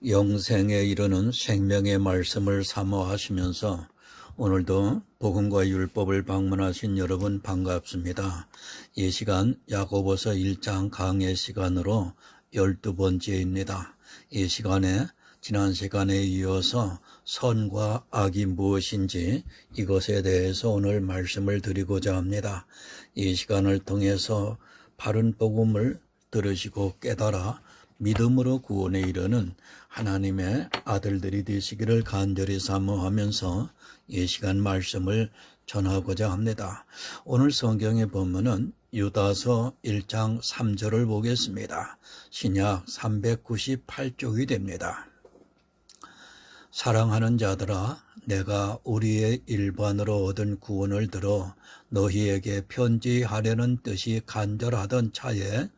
영생에 이르는 생명의 말씀을 사모하시면서 오늘도 복음과 율법을 방문하신 여러분 반갑습니다. 이 시간 야고보서 1장 강의 시간으로 12번째입니다. 이 시간에 지난 시간에 이어서 선과 악이 무엇인지 이것에 대해서 오늘 말씀을 드리고자 합니다. 이 시간을 통해서 바른 복음을 들으시고 깨달아 믿음으로 구원에 이르는 하나님의 아들들이 되시기를 간절히 사모하면서 이 시간 말씀을 전하고자 합니다. 오늘 성경에 보면은 유다서 1장 3절을 보겠습니다. 신약 398쪽이 됩니다. 사랑하는 자들아, 내가 우리의 일반으로 얻은 구원을 들어 너희에게 편지하려는 뜻이 간절하던 차에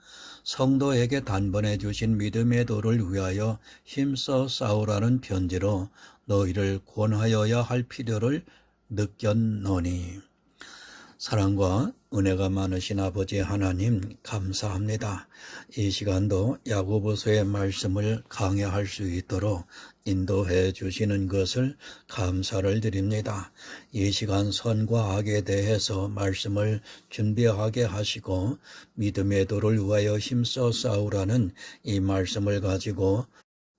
성도에게 단번에 주신 믿음의 도를 위하여 힘써 싸우라는 편지로 너희를 권하여야 할 필요를 느꼈노니. 사랑과 은혜가 많으신 아버지 하나님 감사합니다. 이 시간도 야고보서의 말씀을 강해할 수 있도록 인도해 주시는 것을 감사를 드립니다. 이 시간 선과 악에 대해서 말씀을 준비하게 하시고 믿음의 도를 위하여 힘써 싸우라는 이 말씀을 가지고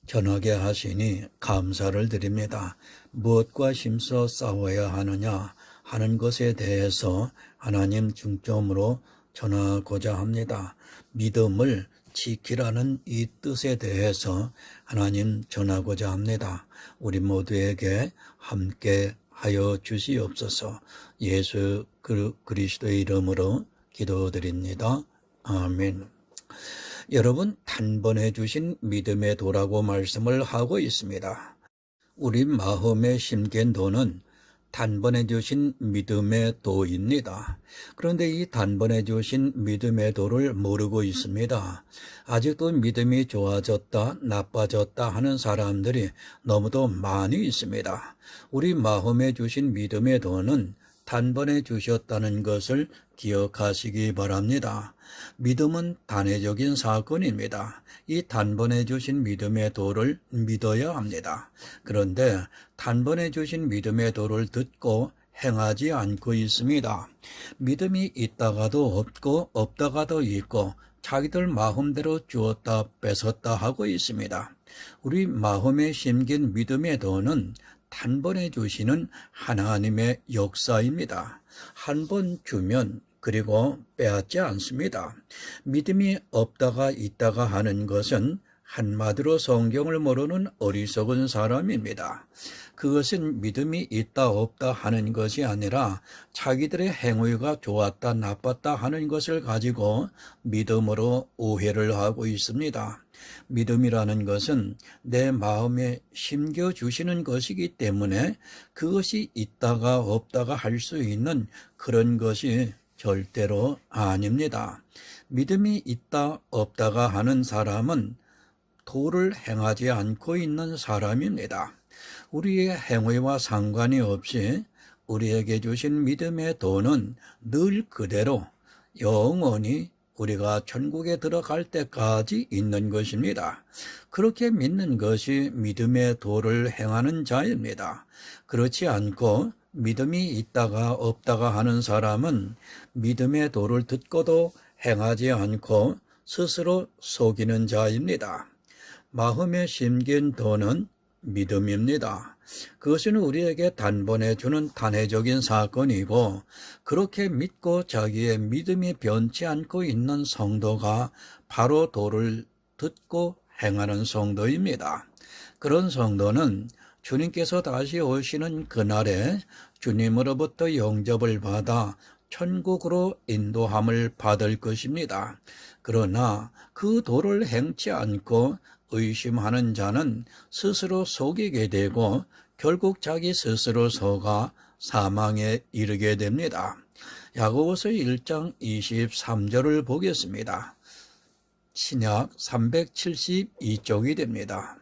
전하게 하시니 감사를 드립니다. 무엇과 힘써 싸워야 하느냐 하는 것에 대해서 하나님 중점으로 전하고자 합니다. 믿음을 지키라는 이 뜻에 대해서 하나님 전하고자 합니다. 우리 모두에게 함께 하여 주시옵소서. 예수 그리스도의 이름으로 기도드립니다. 아멘. 여러분, 단번에 주신 믿음의 도라고 말씀을 하고 있습니다. 우리 마음에 심긴 도는 단번에 주신 믿음의 도입니다. 그런데 이 단번에 주신 믿음의 도를 모르고 있습니다. 아직도 믿음이 좋아졌다, 나빠졌다 하는 사람들이 너무도 많이 있습니다. 우리 마음에 주신 믿음의 도는 단번에 주셨다는 것을 기억하시기 바랍니다. 믿음은 단회적인 사건입니다. 이 단번에 주신 믿음의 도를 믿어야 합니다. 그런데 단번에 주신 믿음의 도를 듣고 행하지 않고 있습니다. 믿음이 있다가도 없고 없다가도 있고 자기들 마음대로 주었다 뺏었다 하고 있습니다. 우리 마음에 심긴 믿음의 도는 단번에 주시는 하나님의 역사입니다. 한 번 주면 그리고 빼앗지 않습니다. 믿음이 없다가 있다가 하는 것은 한마디로 성경을 모르는 어리석은 사람입니다. 그것은 믿음이 있다 없다 하는 것이 아니라 자기들의 행위가 좋았다 나빴다 하는 것을 가지고 믿음으로 오해를 하고 있습니다. 믿음이라는 것은 내 마음에 심겨주시는 것이기 때문에 그것이 있다가 없다가 할 수 있는 그런 것이 절대로 아닙니다. 믿음이 있다 없다가 하는 사람은 도를 행하지 않고 있는 사람입니다. 우리의 행위와 상관이 없이 우리에게 주신 믿음의 도는 늘 그대로 영원히 우리가 천국에 들어갈 때까지 있는 것입니다. 그렇게 믿는 것이 믿음의 도를 행하는 자입니다. 그렇지 않고 믿음이 있다가 없다가 하는 사람은 믿음의 도를 듣고도 행하지 않고 스스로 속이는 자입니다. 마음에 심긴 도는 믿음입니다. 그것은 우리에게 단번에 주는 단회적인 사건이고 그렇게 믿고 자기의 믿음이 변치 않고 있는 성도가 바로 도를 듣고 행하는 성도입니다. 그런 성도는 주님께서 다시 오시는 그날에 주님으로부터 영접을 받아 천국으로 인도함을 받을 것입니다. 그러나 그 도를 행치 않고 의심하는 자는 스스로 속이게 되고 결국 자기 스스로 속아 사망에 이르게 됩니다. 야고보서 1장 23절을 보겠습니다. 신약 372쪽이 됩니다.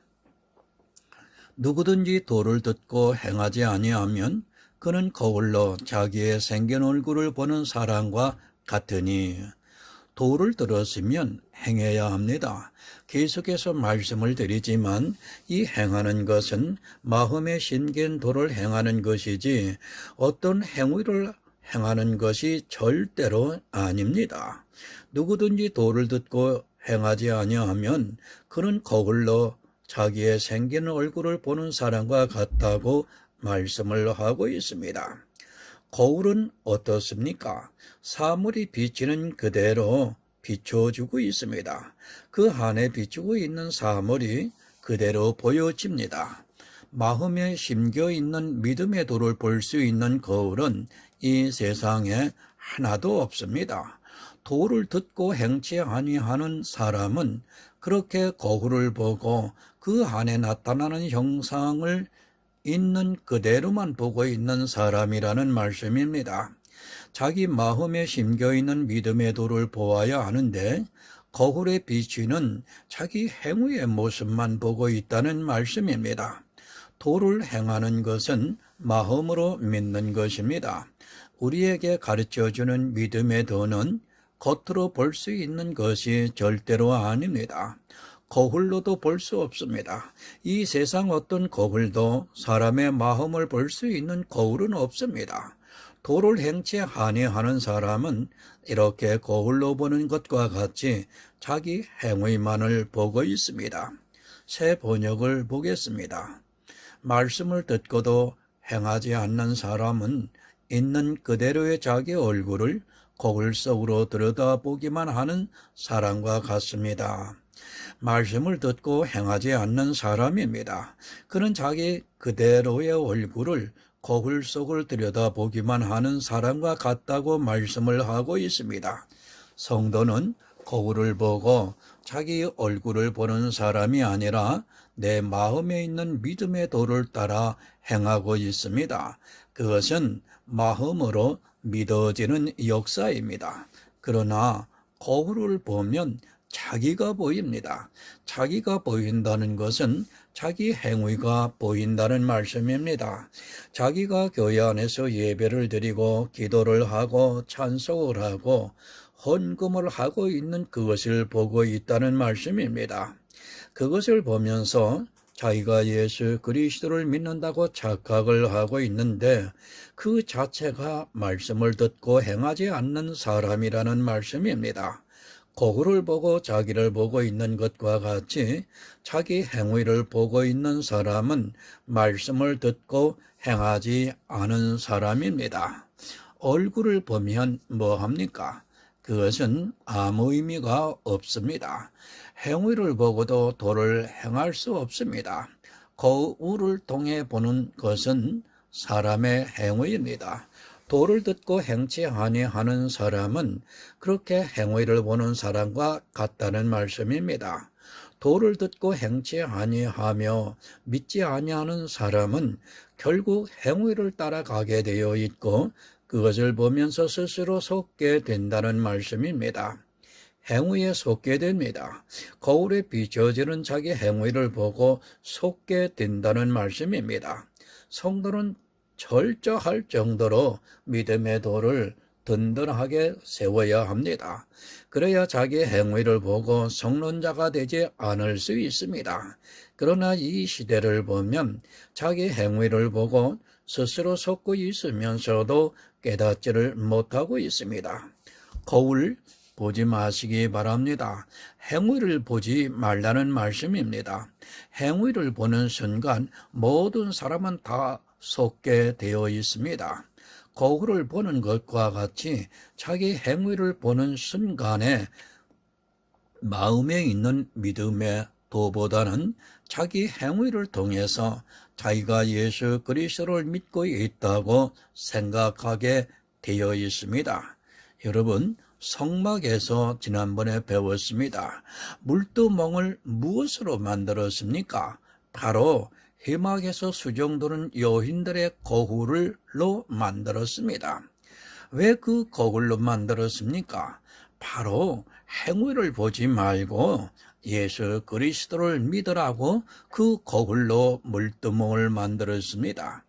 누구든지 도를 듣고 행하지 아니하면 그는 거울로 자기의 생긴 얼굴을 보는 사람과 같으니 도를 들었으면 행해야 합니다. 계속해서 말씀을 드리지만 이 행하는 것은 마음에 심긴 도를 행하는 것이지 어떤 행위를 행하는 것이 절대로 아닙니다. 누구든지 도를 듣고 행하지 아니하면 그는 거울로 자기의 생긴 얼굴을 보는 사람과 같다고 말씀을 하고 있습니다. 거울은 어떻습니까? 사물이 비치는 그대로 비춰주고 있습니다. 그 안에 비추고 있는 사물이 그대로 보여집니다. 마음에 심겨 있는 믿음의 도를 볼 수 있는 거울은 이 세상에 하나도 없습니다. 도를 듣고 행치 아니하는 사람은 그렇게 거울을 보고 그 안에 나타나는 형상을 있는 그대로만 보고 있는 사람이라는 말씀입니다. 자기 마음에 심겨있는 믿음의 도를 보아야 하는데 거울에 비치는 자기 행위의 모습만 보고 있다는 말씀입니다. 도를 행하는 것은 마음으로 믿는 것입니다. 우리에게 가르쳐주는 믿음의 도는 겉으로 볼 수 있는 것이 절대로 아닙니다. 거울로도 볼 수 없습니다. 이 세상 어떤 거울도 사람의 마음을 볼 수 있는 거울은 없습니다. 도를 행치 아니하는 사람은 이렇게 거울로 보는 것과 같이 자기 행위만을 보고 있습니다. 새 번역을 보겠습니다. 말씀을 듣고도 행하지 않는 사람은 있는 그대로의 자기 얼굴을 거울 속으로 들여다보기만 하는 사람과 같습니다. 말씀을 듣고 행하지 않는 사람입니다. 그는 자기 그대로의 얼굴을 거울 속을 들여다보기만 하는 사람과 같다고 말씀을 하고 있습니다. 성도는 거울을 보고 자기 얼굴을 보는 사람이 아니라 내 마음에 있는 믿음의 도를 따라 행하고 있습니다. 그것은 마음으로 믿어지는 역사입니다. 그러나 거울을 보면 자기가 보입니다. 자기가 보인다는 것은 자기 행위가 보인다는 말씀입니다. 자기가 교회 안에서 예배를 드리고 기도를 하고 찬송을 하고 헌금을 하고 있는 그것을 보고 있다는 말씀입니다. 그것을 보면서 자기가 예수 그리스도를 믿는다고 착각을 하고 있는데 그 자체가 말씀을 듣고 행하지 않는 사람이라는 말씀입니다. 거울을 보고 자기를 보고 있는 것과 같이 자기 행위를 보고 있는 사람은 말씀을 듣고 행하지 않은 사람입니다. 얼굴을 보면 뭐합니까? 그것은 아무 의미가 없습니다. 행위를 보고도 도를 행할 수 없습니다. 거울을 통해 보는 것은 사람의 행위입니다. 도를 듣고 행치 아니하는 사람은 그렇게 행위를 보는 사람과 같다는 말씀입니다. 도를 듣고 행치 아니하며 믿지 아니하는 사람은 결국 행위를 따라가게 되어 있고 그것을 보면서 스스로 속게 된다는 말씀입니다. 행위에 속게 됩니다. 거울에 비춰지는 자기 행위를 보고 속게 된다는 말씀입니다. 성도는 철저할 정도로 믿음의 도를 든든하게 세워야 합니다. 그래야 자기 행위를 보고 속는 자가 되지 않을 수 있습니다. 그러나 이 시대를 보면 자기 행위를 보고 스스로 속고 있으면서도 깨닫지를 못하고 있습니다. 거울 보지 마시기 바랍니다. 행위를 보지 말라는 말씀입니다. 행위를 보는 순간 모든 사람은 다 속게 되어 있습니다. 거울을 보는 것과 같이 자기 행위를 보는 순간에 마음에 있는 믿음의 도보다는 자기 행위를 통해서 자기가 예수 그리스도를 믿고 있다고 생각하게 되어 있습니다. 여러분, 성막에서 지난번에 배웠습니다. 물두멍을 무엇으로 만들었습니까? 바로 해막에서 수종도는 여인들의 거울로 만들었습니다. 왜 그 거울로 만들었습니까? 바로 행위를 보지 말고 예수 그리스도를 믿으라고 그 거울로 물두멍을 만들었습니다.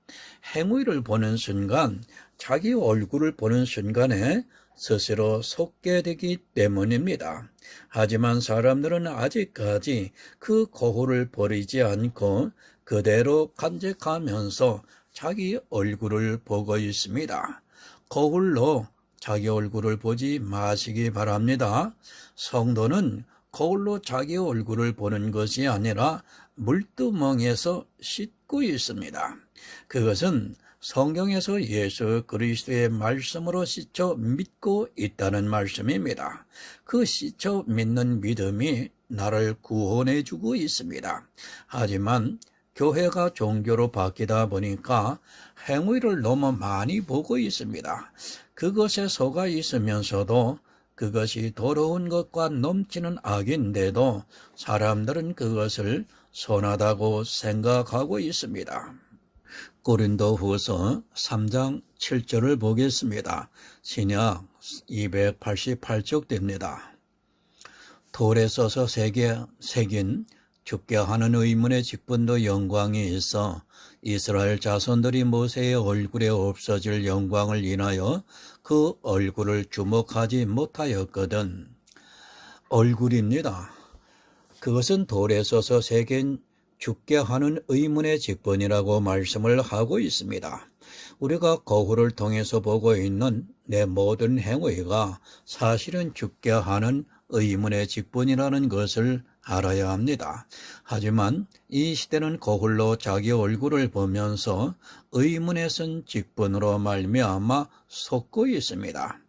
행위를 보는 순간, 자기 얼굴을 보는 순간에 스스로 속게 되기 때문입니다. 하지만 사람들은 아직까지 그 거울을 버리지 않고 그대로 간직하면서 자기 얼굴을 보고 있습니다. 거울로 자기 얼굴을 보지 마시기 바랍니다. 성도는 거울로 자기 얼굴을 보는 것이 아니라 물두멍에서 씻고 있습니다. 그것은 성경에서 예수 그리스도의 말씀으로 씻어 믿고 있다는 말씀입니다. 그 씻어 믿는 믿음이 나를 구원해 주고 있습니다. 하지만 교회가 종교로 바뀌다 보니까 행위를 너무 많이 보고 있습니다. 그것에 속아 있으면서도 그것이 더러운 것과 넘치는 악인데도 사람들은 그것을 선하다고 생각하고 있습니다. 고린도후서 3장 7절을 보겠습니다. 신약 288쪽 됩니다. 돌에 써서 새긴 죽게 하는 의문의 직분도 영광이 있어 이스라엘 자손들이 모세의 얼굴에 없어질 영광을 인하여 그 얼굴을 주목하지 못하였거든. 얼굴입니다. 그것은 돌에 써서 새긴 죽게 하는 의문의 직분이라고 말씀을 하고 있습니다. 우리가 거울을 통해서 보고 있는 내 모든 행위가 사실은 죽게 하는 의문의 직분이라는 것을 알아야 합니다. 하지만 이 시대는 거울로 자기 얼굴을 보면서 의문에 쓴 직분으로 말미암아 속고 있습니다.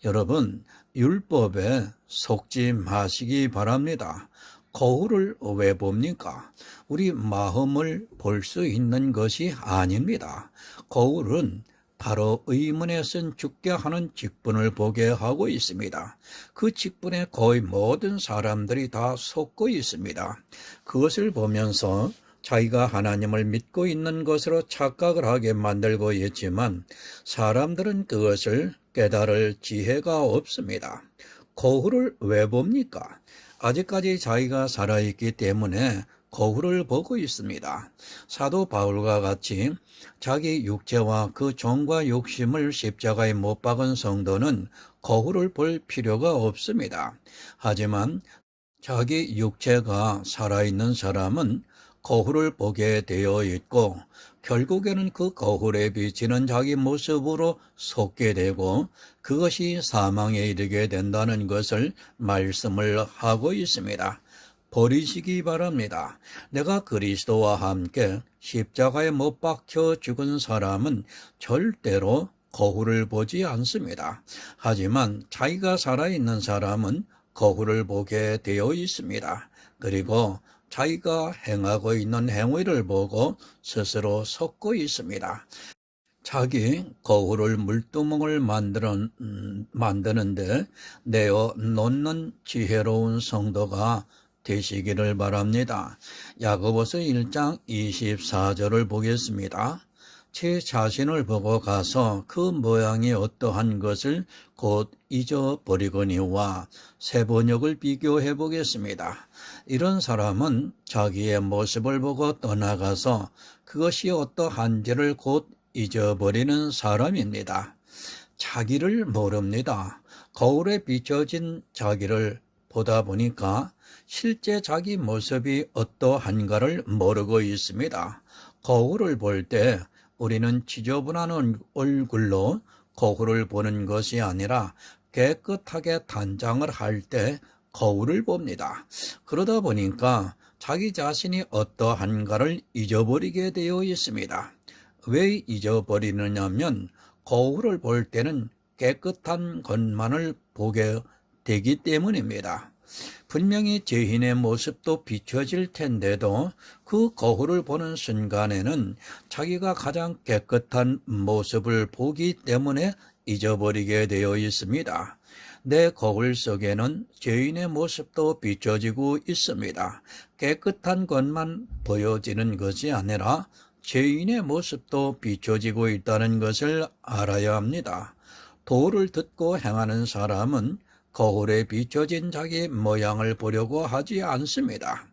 여러분, 율법에 속지 마시기 바랍니다. 거울을 왜 봅니까? 우리 마음을 볼 수 있는 것이 아닙니다. 거울은 바로 의문에 쓴 죽게 하는 직분을 보게 하고 있습니다. 그 직분에 거의 모든 사람들이 다 속고 있습니다. 그것을 보면서 자기가 하나님을 믿고 있는 것으로 착각을 하게 만들고 있지만 사람들은 그것을 깨달을 지혜가 없습니다. 거울을 왜 봅니까? 아직까지 자기가 살아있기 때문에 거울을 보고 있습니다. 사도 바울과 같이 자기 육체와 그 정과 욕심을 십자가에 못 박은 성도는 거울을 볼 필요가 없습니다. 하지만 자기 육체가 살아있는 사람은 거울을 보게 되어 있고 결국에는 그 거울에 비치는 자기 모습으로 속게 되고 그것이 사망에 이르게 된다는 것을 말씀을 하고 있습니다. 버리시기 바랍니다. 내가 그리스도와 함께 십자가에 못 박혀 죽은 사람은 절대로 거울을 보지 않습니다. 하지만 자기가 살아있는 사람은 거울을 보게 되어 있습니다. 그리고 자기가 행하고 있는 행위를 보고 스스로 속고 있습니다. 자기 거울을 물두멍을 만드는데 내어 놓는 지혜로운 성도가 되시기를 바랍니다. 야고보서 1장 24절을 보겠습니다. 제 자신을 보고 가서 그 모양이 어떠한 것을 곧 잊어버리거니와 새 번역을 비교해 보겠습니다. 이런 사람은 자기의 모습을 보고 떠나가서 그것이 어떠한지를 곧 잊어버리는 사람입니다. 자기를 모릅니다. 거울에 비춰진 자기를 보다 보니까 실제 자기 모습이 어떠한가를 모르고 있습니다. 거울을 볼 때 우리는 지저분한 얼굴로 거울을 보는 것이 아니라 깨끗하게 단장을 할 때 거울을 봅니다. 그러다 보니까 자기 자신이 어떠한가를 잊어버리게 되어 있습니다. 왜 잊어버리느냐면 거울을 볼 때는 깨끗한 것만을 보게 되기 때문입니다. 분명히 죄인의 모습도 비춰질 텐데도 그 거울을 보는 순간에는 자기가 가장 깨끗한 모습을 보기 때문에 잊어버리게 되어 있습니다. 내 거울 속에는 죄인의 모습도 비춰지고 있습니다. 깨끗한 것만 보여지는 것이 아니라 죄인의 모습도 비춰지고 있다는 것을 알아야 합니다. 도를 듣고 행하는 사람은 거울에 비춰진 자기 모양을 보려고 하지 않습니다.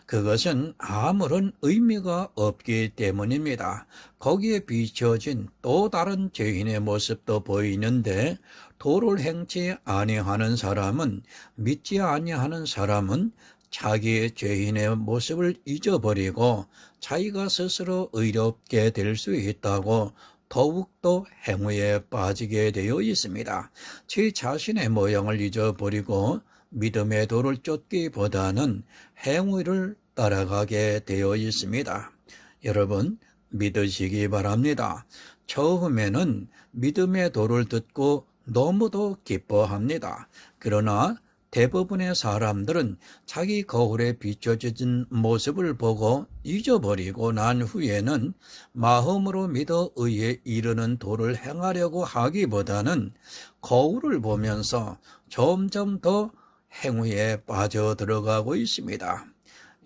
그것은 아무런 의미가 없기 때문입니다. 거기에 비춰진 또 다른 죄인의 모습도 보이는데 도를 행치 아니하는 사람은, 믿지 아니하는 사람은 자기의 죄인의 모습을 잊어버리고 자기가 스스로 의롭게 될 수 있다고 더욱더 행위에 빠지게 되어 있습니다. 제 자신의 모양을 잊어버리고 믿음의 도를 쫓기보다는 행위를 따라가게 되어 있습니다. 여러분, 믿으시기 바랍니다. 처음에는 믿음의 도를 듣고 너무도 기뻐합니다. 그러나 대부분의 사람들은 자기 거울에 비춰진 모습을 보고 잊어버리고 난 후에는 마음으로 믿어 의에 이르는 도를 행하려고 하기보다는 거울을 보면서 점점 더 행위에 빠져 들어가고 있습니다.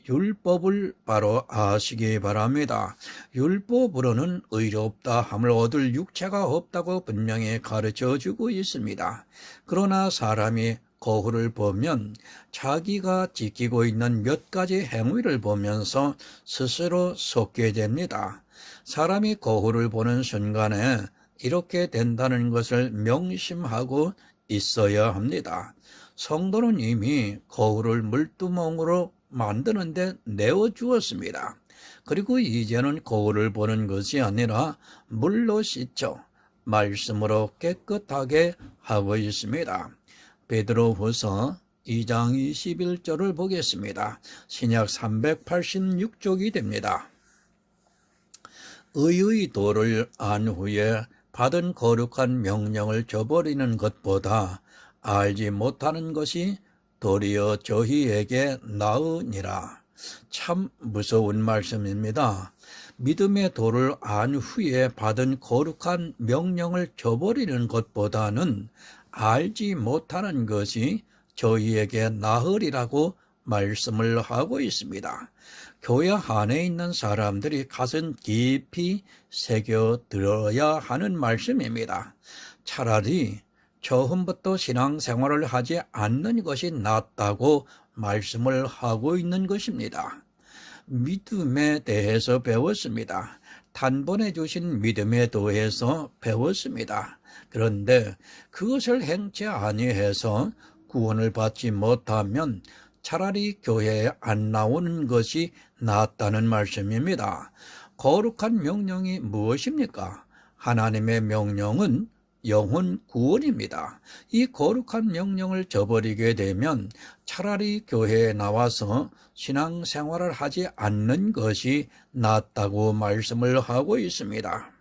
율법을 바로 아시기 바랍니다. 율법으로는 의롭다 함을 얻을 육체가 없다고 분명히 가르쳐주고 있습니다. 그러나 사람이 거울을 보면 자기가 지키고 있는 몇 가지 행위를 보면서 스스로 속게 됩니다. 사람이 거울을 보는 순간에 이렇게 된다는 것을 명심하고 있어야 합니다. 성도는 이미 거울을 물두멍으로 만드는데 내어주었습니다. 그리고 이제는 거울을 보는 것이 아니라 물로 씻어 말씀으로 깨끗하게 하고 있습니다. 베드로후서 2장 21절을 보겠습니다. 신약 386쪽이 됩니다. 의의 도를 안 후에 받은 거룩한 명령을 저버리는 것보다 알지 못하는 것이 도리어 저희에게 나으니라. 참 무서운 말씀입니다. 믿음의 도를 안 후에 받은 거룩한 명령을 저버리는 것보다는 알지 못하는 것이 저희에게 나으리라고 말씀을 하고 있습니다. 교회 안에 있는 사람들이 가슴 깊이 새겨들어야 하는 말씀입니다. 차라리 처음부터 신앙생활을 하지 않는 것이 낫다고 말씀을 하고 있는 것입니다. 믿음에 대해서 배웠습니다. 단번에 주신 믿음에 대해서 배웠습니다. 그런데 그것을 행치 아니해서 구원을 받지 못하면 차라리 교회에 안 나오는 것이 낫다는 말씀입니다. 거룩한 명령이 무엇입니까? 하나님의 명령은 영혼 구원입니다. 이 거룩한 명령을 저버리게 되면 차라리 교회에 나와서 신앙생활을 하지 않는 것이 낫다고 말씀을 하고 있습니다.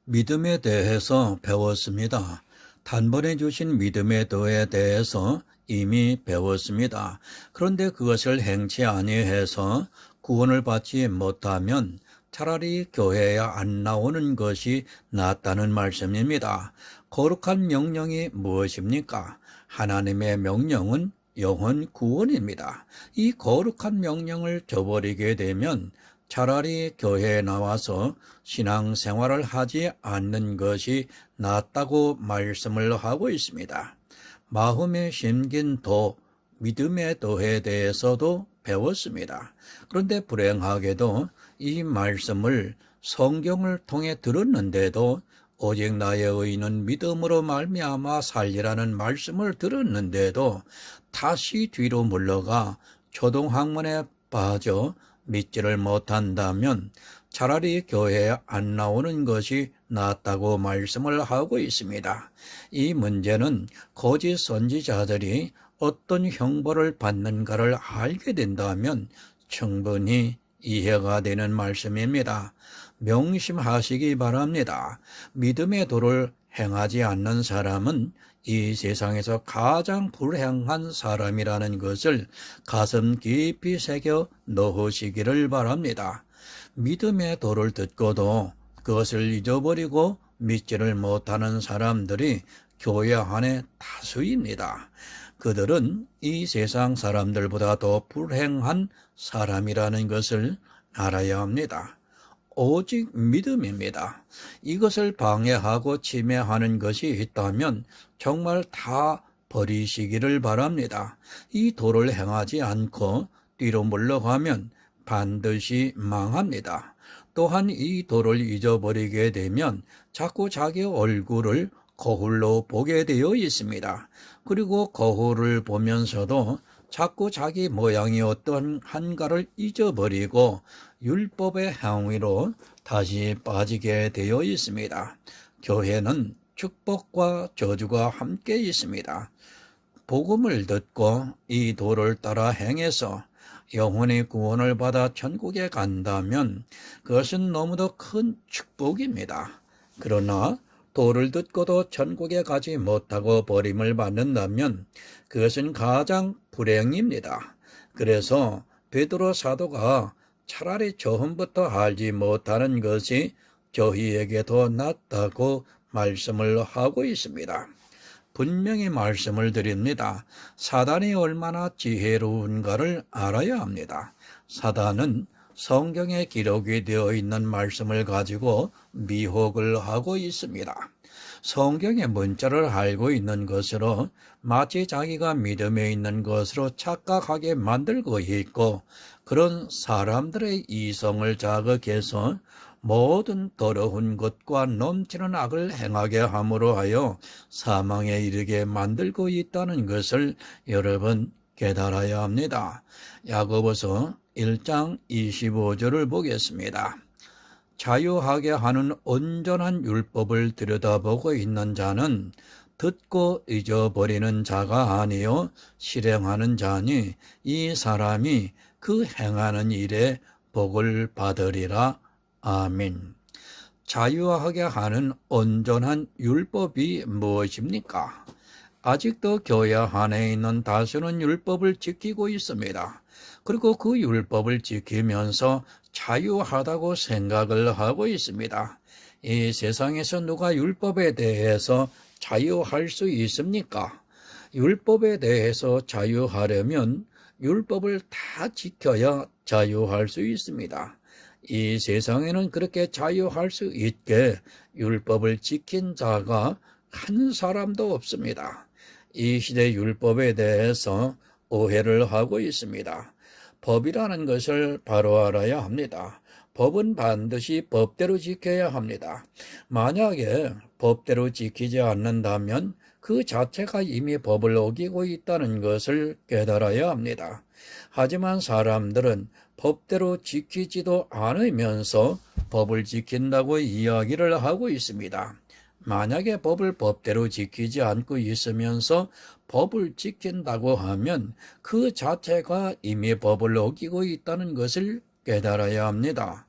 믿음에 대해서 배웠습니다. 단번에 주신 믿음의 도에 대해서 이미 배웠습니다. 그런데 그것을 행치 아니해서 구원을 받지 못하면 차라리 교회에 안 나오는 것이 낫다는 말씀입니다. 거룩한 명령이 무엇입니까? 하나님의 명령은 영혼 구원입니다. 이 거룩한 명령을 저버리게 되면 차라리 교회에 나와서 신앙생활을 하지 않는 것이 낫다고 말씀을 하고 있습니다. 마음에 심긴 도, 믿음의 도에 대해서도 배웠습니다. 그런데 불행하게도 이 말씀을 성경을 통해 들었는데도 오직 나의 의는 믿음으로 말미암아 살리라는 말씀을 들었는데도 다시 뒤로 물러가 초동학문에 빠져 믿지를 못한다면 차라리 교회에 안 나오는 것이 낫다고 말씀을 하고 있습니다. 이 문제는 거짓 선지자들이 어떤 형벌을 받는가를 알게 된다면 충분히 이해가 되는 말씀입니다. 명심하시기 바랍니다. 믿음의 도를 행하지 않는 사람은 이 세상에서 가장 불행한 사람이라는 것을 가슴 깊이 새겨 넣으시기를 바랍니다. 믿음의 도를 듣고도 그것을 잊어버리고 믿지를 못하는 사람들이 교회 안에 다수입니다. 그들은 이 세상 사람들보다 더 불행한 사람이라는 것을 알아야 합니다. 오직 믿음입니다. 이것을 방해하고 침해하는 것이 있다면 정말 다 버리시기를 바랍니다. 이 도를 행하지 않고 뒤로 물러가면 반드시 망합니다. 또한 이 도를 잊어버리게 되면 자꾸 자기 얼굴을 거울로 보게 되어 있습니다. 그리고 거울을 보면서도 자꾸 자기 모양이 어떠한가를 잊어버리고 율법의 행위로 다시 빠지게 되어 있습니다. 교회는 축복과 저주가 함께 있습니다. 복음을 듣고 이 도를 따라 행해서 영혼의 구원을 받아 천국에 간다면 그것은 너무도 큰 축복입니다. 그러나 도를 듣고도 천국에 가지 못하고 버림을 받는다면 그것은 가장 불행입니다. 그래서 베드로 사도가 차라리 처음부터 알지 못하는 것이 저희에게 더 낫다고 말씀을 하고 있습니다. 분명히 말씀을 드립니다. 사단이 얼마나 지혜로운가를 알아야 합니다. 사단은 성경에 기록이 되어 있는 말씀을 가지고 미혹을 하고 있습니다. 성경의 문자를 알고 있는 것으로 마치 자기가 믿음에 있는 것으로 착각하게 만들고 있고, 그런 사람들의 이성을 자극해서 모든 더러운 것과 넘치는 악을 행하게 함으로 하여 사망에 이르게 만들고 있다는 것을 여러분 깨달아야 합니다. 야고보서 1장 25절을 보겠습니다. 자유하게 하는 온전한 율법을 들여다보고 있는 자는 듣고 잊어버리는 자가 아니요 실행하는 자니 이 사람이 그 행하는 일에 복을 받으리라. 아멘. 자유하게 하는 온전한 율법이 무엇입니까? 아직도 교회 안에 있는 다수는 율법을 지키고 있습니다. 그리고 그 율법을 지키면서 자유하다고 생각을 하고 있습니다. 이 세상에서 누가 율법에 대해서 자유할 수 있습니까? 율법에 대해서 자유하려면 율법을 다 지켜야 자유할 수 있습니다. 이 세상에는 그렇게 자유할 수 있게 율법을 지킨 자가 한 사람도 없습니다. 이 시대 율법에 대해서 오해를 하고 있습니다. 법이라는 것을 바로 알아야 합니다. 법은 반드시 법대로 지켜야 합니다. 만약에 법대로 지키지 않는다면 그 자체가 이미 법을 어기고 있다는 것을 깨달아야 합니다. 하지만 사람들은 법대로 지키지도 않으면서 법을 지킨다고 이야기를 하고 있습니다. 만약에 법을 법대로 지키지 않고 있으면서 법을 지킨다고 하면 그 자체가 이미 법을 어기고 있다는 것을 깨달아야 합니다.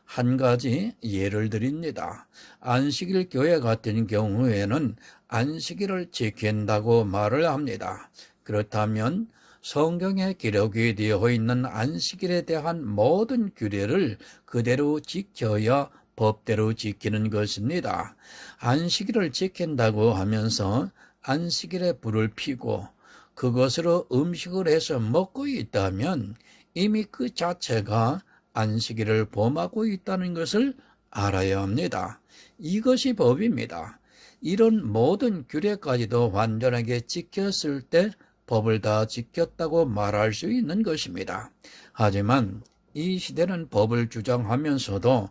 한 가지 예를 드립니다. 안식일 교회 같은 경우에는 안식일을 지킨다고 말을 합니다. 그렇다면 성경에 기록이 되어 있는 안식일에 대한 모든 규례를 그대로 지켜야 법대로 지키는 것입니다. 안식일을 지킨다고 하면서 안식일에 불을 피고 그것으로 음식을 해서 먹고 있다면 이미 그 자체가 안식일을 범하고 있다는 것을 알아야 합니다. 이것이 법입니다. 이런 모든 규례까지도 완전하게 지켰을 때 법을 다 지켰다고 말할 수 있는 것입니다. 하지만 이 시대는 법을 주장하면서도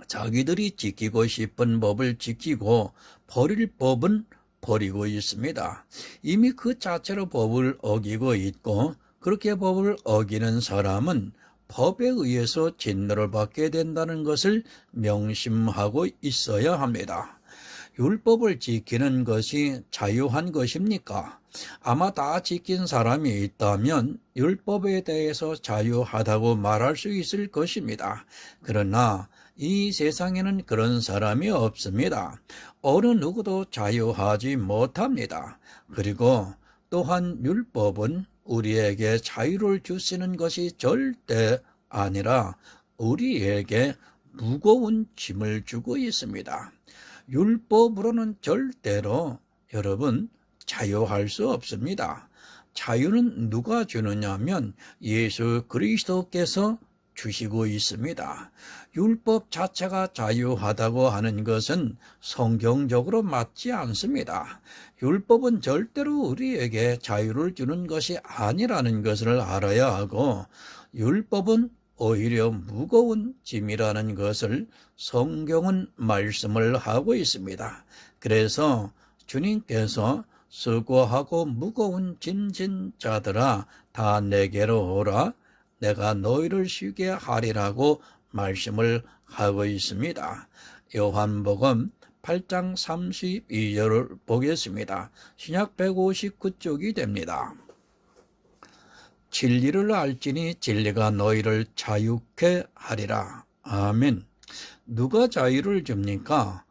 자기들이 지키고 싶은 법을 지키고 버릴 법은 버리고 있습니다. 이미 그 자체로 법을 어기고 있고, 그렇게 법을 어기는 사람은 법에 의해서 진노를 받게 된다는 것을 명심하고 있어야 합니다. 율법을 지키는 것이 자유한 것입니까? 아마 다 지킨 사람이 있다면 율법에 대해서 자유하다고 말할 수 있을 것입니다. 그러나 이 세상에는 그런 사람이 없습니다. 어느 누구도 자유하지 못합니다. 그리고 또한 율법은 우리에게 자유를 주시는 것이 절대 아니라 우리에게 무거운 짐을 주고 있습니다. 율법으로는 절대로 여러분 자유할 수 없습니다. 자유는 누가 주느냐면 예수 그리스도께서 주시고 있습니다. 율법 자체가 자유하다고 하는 것은 성경적으로 맞지 않습니다. 율법은 절대로 우리에게 자유를 주는 것이 아니라는 것을 알아야 하고, 율법은 오히려 무거운 짐이라는 것을 성경은 말씀을 하고 있습니다. 그래서 주님께서 수고하고 무거운 짐진 자들아 다 내게로 오라, 내가 너희를 쉬게 하리라고 말씀을 하고 있습니다. 요한복음 8장 32절을 보겠습니다. 신약 159쪽이 됩니다. 진리를 알지니 진리가 너희를 자유케 하리라. 아멘. 누가 자유를 줍니까?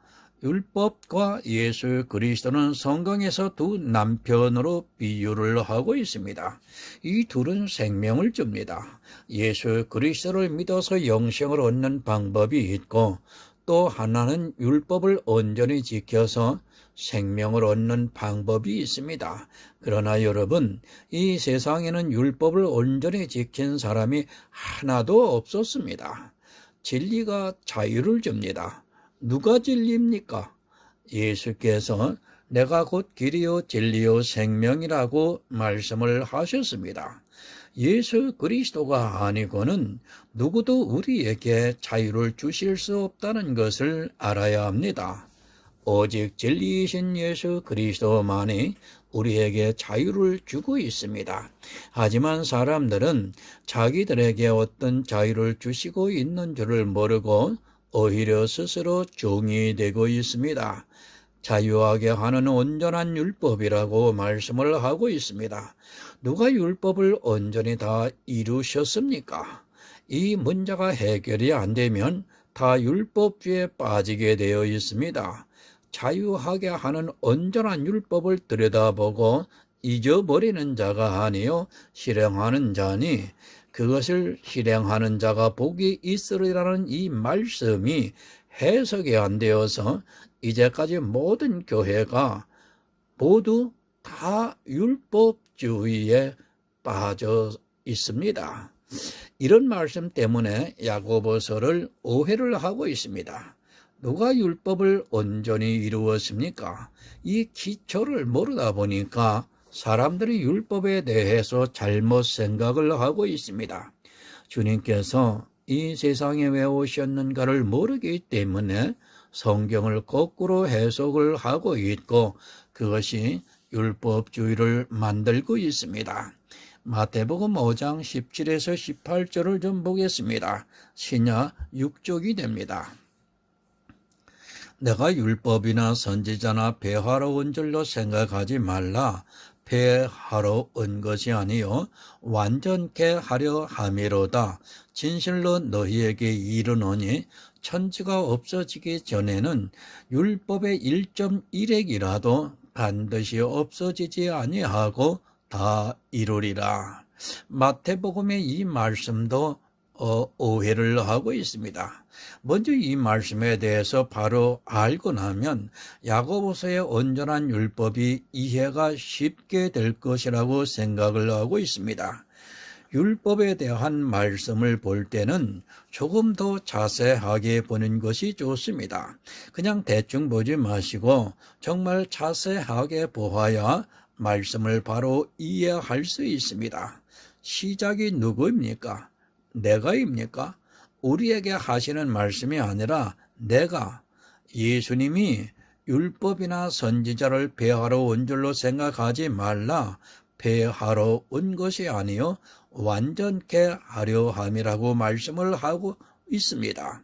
율법과 예수 그리스도는 성경에서 두 남편으로 비유를 하고 있습니다. 이 둘은 생명을 줍니다. 예수 그리스도를 믿어서 영생을 얻는 방법이 있고, 또 하나는 율법을 온전히 지켜서 생명을 얻는 방법이 있습니다. 그러나 여러분, 이 세상에는 율법을 온전히 지킨 사람이 하나도 없었습니다. 진리가 자유를 줍니다. 누가 진리입니까? 예수께서 내가 곧 길이요 진리요 생명이라고 말씀을 하셨습니다. 예수 그리스도가 아니고는 누구도 우리에게 자유를 주실 수 없다는 것을 알아야 합니다. 오직 진리이신 예수 그리스도만이 우리에게 자유를 주고 있습니다. 하지만 사람들은 자기들에게 어떤 자유를 주시고 있는 줄을 모르고 오히려 스스로 종이 되고 있습니다. 자유하게 하는 온전한 율법이라고 말씀을 하고 있습니다. 누가 율법을 온전히 다 이루셨습니까? 이 문제가 해결이 안 되면 다 율법주의에 빠지게 되어 있습니다. 자유하게 하는 온전한 율법을 들여다보고 잊어버리는 자가 아니요 실행하는 자니, 그것을 실행하는 자가 복이 있으리라는 이 말씀이 해석이 안 되어서 이제까지 모든 교회가 모두 다 율법주의에 빠져 있습니다. 이런 말씀 때문에 야고보서를 오해를 하고 있습니다. 누가 율법을 온전히 이루었습니까? 이 기초를 모르다 보니까 사람들이 율법에 대해서 잘못 생각을 하고 있습니다. 주님께서 이 세상에 왜 오셨는가를 모르기 때문에 성경을 거꾸로 해석을 하고 있고, 그것이 율법주의를 만들고 있습니다. 마태복음 5장 17에서 18절을 좀 보겠습니다. 신약 6쪽이 됩니다. 내가 율법이나 선지자나 배하러 온 줄로 생각하지 말라. 배하러 온 것이 아니요 완전케 하려 함이로다. 진실로 너희에게 이르노니 천지가 없어지기 전에는 율법의 1.1핵이라도 반드시 없어지지 아니하고 다 이루리라. 마태복음의 이 말씀도 오해를 하고 있습니다. 먼저 이 말씀에 대해서 바로 알고 나면 야고보서의 온전한 율법이 이해가 쉽게 될 것이라고 생각을 하고 있습니다. 율법에 대한 말씀을 볼 때는 조금 더 자세하게 보는 것이 좋습니다. 그냥 대충 보지 마시고 정말 자세하게 보아야 말씀을 바로 이해할 수 있습니다. 시작이 누구입니까? 내가입니까? 우리에게 하시는 말씀이 아니라 내가, 예수님이 율법이나 선지자를 배하러 온 줄로 생각하지 말라. 배하러 온 것이 아니요 완전케 하려 함이라고 말씀을 하고 있습니다.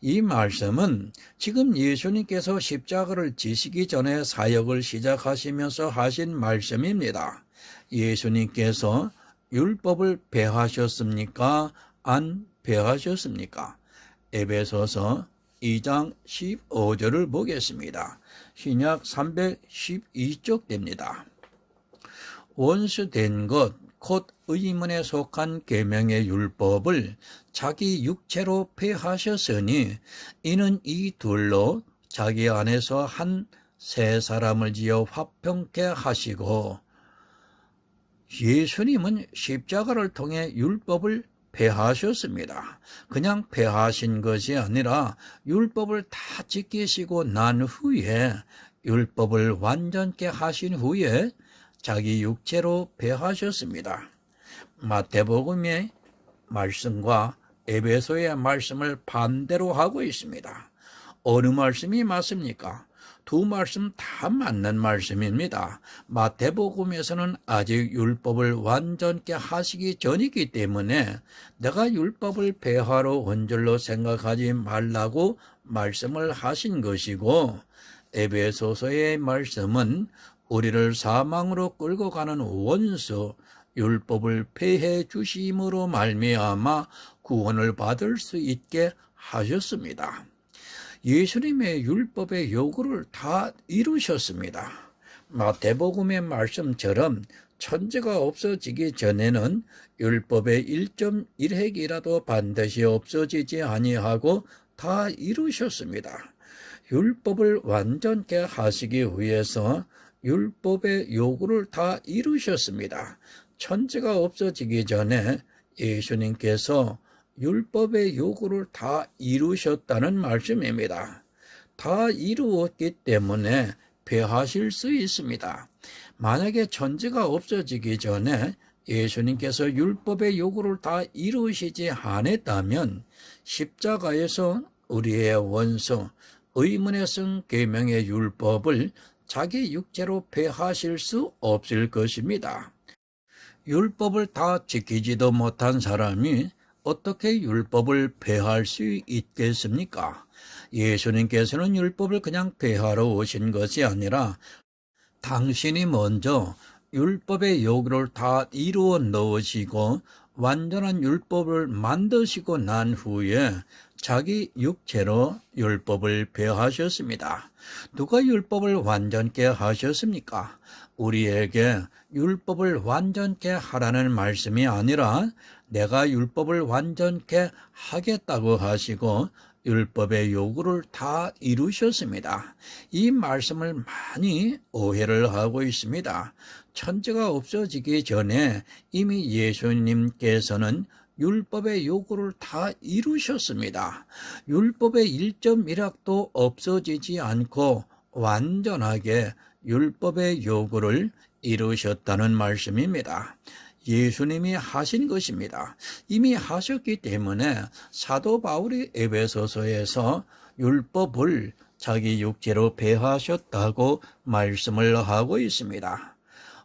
이 말씀은 지금 예수님께서 십자가를 지시기 전에 사역을 시작하시면서 하신 말씀입니다. 예수님께서 율법을 배하셨습니까? 안 배하셨습니까? 에베소서 2장 15절을 보겠습니다. 신약 312쪽 됩니다. 원수된 것, 곧 의문에 속한 계명의 율법을 자기 육체로 폐하셨으니 이는 이 둘로 자기 안에서 한 새 사람을 지어 화평케 하시고, 예수님은 십자가를 통해 율법을 폐하셨습니다. 그냥 폐하신 것이 아니라 율법을 다 지키시고 난 후에, 율법을 완전케 하신 후에 자기 육체로 폐하셨습니다. 마태복음의 말씀과 에베소의 말씀을 반대로 하고 있습니다. 어느 말씀이 맞습니까? 두 말씀 다 맞는 말씀입니다. 마태복음에서는 아직 율법을 완전케 하시기 전이기 때문에 내가 율법을 폐하러 온 줄로 생각하지 말라고 말씀을 하신 것이고, 에베소서의 말씀은 우리를 사망으로 끌고 가는 원수 율법을 폐해 주심으로 말미암아 구원을 받을 수 있게 하셨습니다. 예수님의 율법의 요구를 다 이루셨습니다. 마태복음의 말씀처럼 천지가 없어지기 전에는 율법의 1.1획이라도 반드시 없어지지 아니하고 다 이루셨습니다. 율법을 완전케 하시기 위해서 율법의 요구를 다 이루셨습니다. 천지가 없어지기 전에 예수님께서 율법의 요구를 다 이루셨다는 말씀입니다. 다 이루었기 때문에 폐하실 수 있습니다. 만약에 천지가 없어지기 전에 예수님께서 율법의 요구를 다 이루시지 않았다면 십자가에서 우리의 원수, 의문의 성 계명의 율법을 자기 육체로 폐하실 수 없을 것입니다. 율법을 다 지키지도 못한 사람이 어떻게 율법을 폐할 수 있겠습니까? 예수님께서는 율법을 그냥 폐하러 오신 것이 아니라 당신이 먼저 율법의 요구를 다 이루어 넣으시고 완전한 율법을 만드시고 난 후에 자기 육체로 율법을 폐하셨습니다. 누가 율법을 완전케 하셨습니까? 우리에게 율법을 완전케 하라는 말씀이 아니라 내가 율법을 완전케 하겠다고 하시고 율법의 요구를 다 이루셨습니다. 이 말씀을 많이 오해를 하고 있습니다. 천지가 없어지기 전에 이미 예수님께서는 율법의 요구를 다 이루셨습니다. 율법의 1.1학도 없어지지 않고 완전하게 율법의 요구를 이루셨다는 말씀입니다. 예수님이 하신 것입니다. 이미 하셨기 때문에 사도 바울이 에베소서에서 율법을 자기 육체로 폐하셨다고 말씀을 하고 있습니다.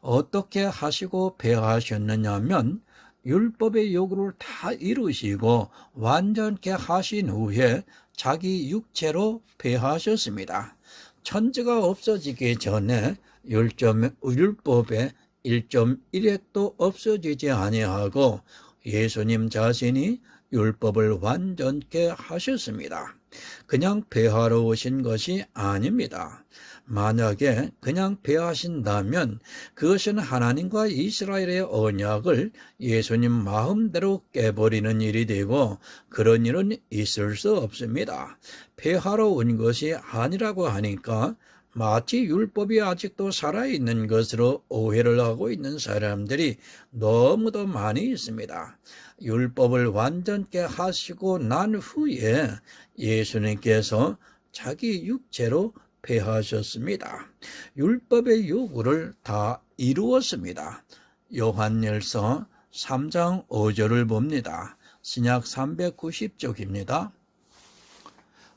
어떻게 하시고 폐하셨느냐면 율법의 요구를 다 이루시고 완전케 하신 후에 자기 육체로 폐하셨습니다. 천지가 없어지기 전에 율법의 1.1획도 없어지지 아니하고 예수님 자신이 율법을 완전케 하셨습니다. 그냥 폐하러 오신 것이 아닙니다. 만약에 그냥 폐하신다면 그것은 하나님과 이스라엘의 언약을 예수님 마음대로 깨버리는 일이 되고 그런 일은 있을 수 없습니다. 폐하러 온 것이 아니라고 하니까 마치 율법이 아직도 살아있는 것으로 오해를 하고 있는 사람들이 너무도 많이 있습니다. 율법을 완전케 하시고 난 후에 예수님께서 자기 육체로 폐하셨습니다. 율법의 요구를 다 이루었습니다. 요한일서 3장 5절을 봅니다. 신약 390쪽입니다.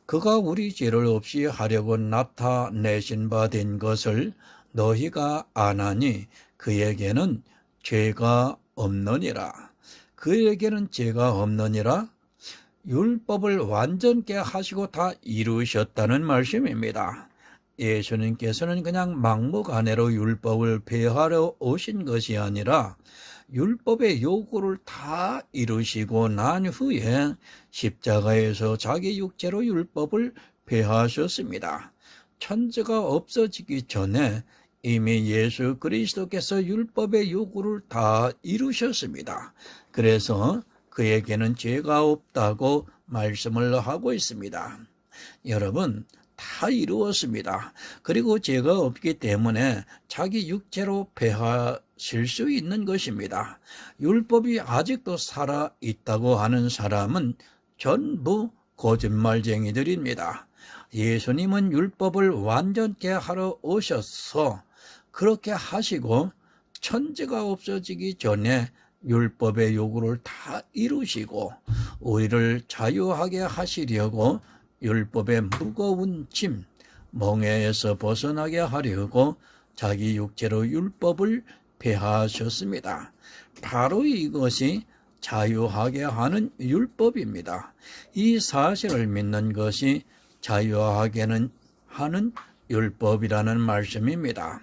그가 우리 죄를 없이 하려고 나타내신 바 된 것을 너희가 아나니 그에게는 죄가 없느니라. 그에게는 죄가 없느니라. 율법을 완전케 하시고 다 이루셨다는 말씀입니다. 예수님께서는 그냥 막무가내로 율법을 폐하러 오신 것이 아니라 율법의 요구를 다 이루시고 난 후에 십자가에서 자기 육체로 율법을 폐하셨습니다. 천지가 없어지기 전에 이미 예수 그리스도께서 율법의 요구를 다 이루셨습니다. 그래서 그에게는 죄가 없다고 말씀을 하고 있습니다. 여러분, 다 이루었습니다. 그리고 죄가 없기 때문에 자기 육체로 폐하실 수 있는 것입니다. 율법이 아직도 살아있다고 하는 사람은 전부 거짓말쟁이들입니다. 예수님은 율법을 완전케 하러 오셔서 그렇게 하시고 천지가 없어지기 전에 율법의 요구를 다 이루시고 우리를 자유하게 하시려고 율법의 무거운 짐, 멍에에서 벗어나게 하려고 자기 육체로 율법을 폐하셨습니다. 바로 이것이 자유하게 하는 율법입니다. 이 사실을 믿는 것이 자유하게는 하는 율법이라는 말씀입니다.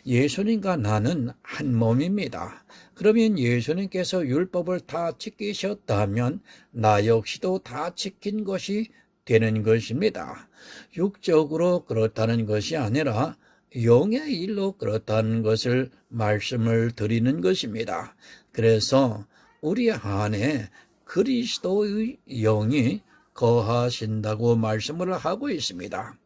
예수님과 나는 한 몸입니다. 그러면 예수님께서 율법을 다 지키셨다면 나 역시도 다 지킨 것이 되는 것입니다. 육적으로 그렇다는 것이 아니라 영의 일로 그렇다는 것을 말씀을 드리는 것입니다. 그래서 우리 안에 그리스도의 영이 거하신다고 말씀을 하고 있습니다.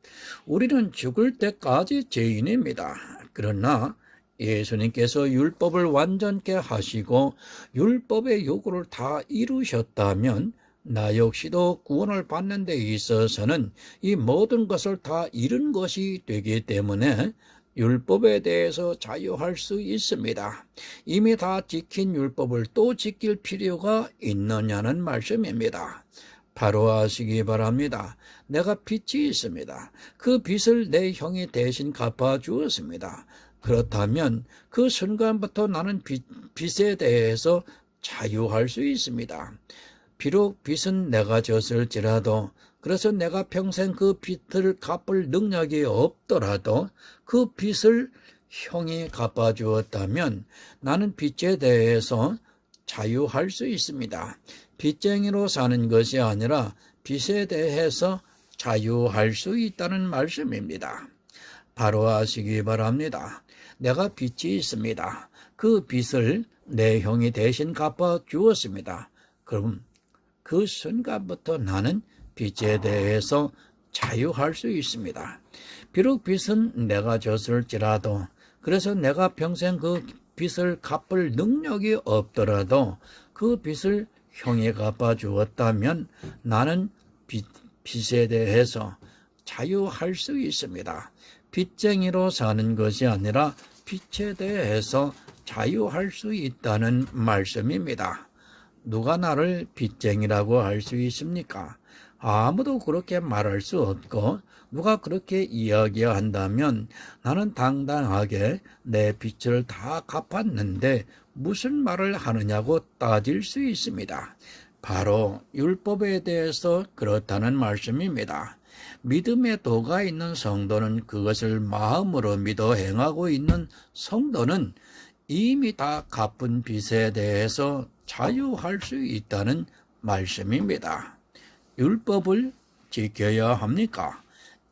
우리는 죽을 때까지 죄인입니다. 그러나 예수님께서 율법을 완전케 하시고 율법의 요구를 다 이루셨다면 나 역시도 구원을 받는 데 있어서는 이 모든 것을 다 이룬 것이 되기 때문에 율법에 대해서 자유할 수 있습니다. 이미 다 지킨 율법을 또 지킬 필요가 있느냐는 말씀입니다. 바로 아시기 바랍니다. 내가 빚이 있습니다. 그 빚을 내 형이 대신 갚아주었습니다. 그렇다면 그 순간부터 나는 빚에 대해서 자유할 수 있습니다. 비록 빚은 내가 졌을지라도, 그래서 내가 평생 그 빚을 갚을 능력이 없더라도 그 빚을 형이 갚아주었다면 나는 빚에 대해서 자유할 수 있습니다. 빚쟁이로 사는 것이 아니라 빚에 대해서 자유할 수 있다는 말씀입니다. 바로 아시기 바랍니다. 내가 빚이 있습니다. 그 빚을 내 형이 대신 갚아주었습니다. 그럼 그 순간부터 나는 빚에 대해서 자유할 수 있습니다. 비록 빚은 내가 졌을지라도, 그래서 내가 평생 그 빚을 갚을 능력이 없더라도 그 빚을 형이 갚아주었다면 나는 빚에 대해서 자유할 수 있습니다. 빚쟁이로 사는 것이 아니라 빚에 대해서 자유할 수 있다는 말씀입니다. 누가 나를 빚쟁이라고 할 수 있습니까? 아무도 그렇게 말할 수 없고 누가 그렇게 이야기한다면 나는 당당하게 내 빚을 다 갚았는데 무슨 말을 하느냐고 따질 수 있습니다. 바로 율법에 대해서 그렇다는 말씀입니다. 믿음의 도가 있는 성도는 그것을 마음으로 믿어 행하고 있는 성도는 이미 다 갚은 빚에 대해서 자유할 수 있다는 말씀입니다. 율법을 지켜야 합니까?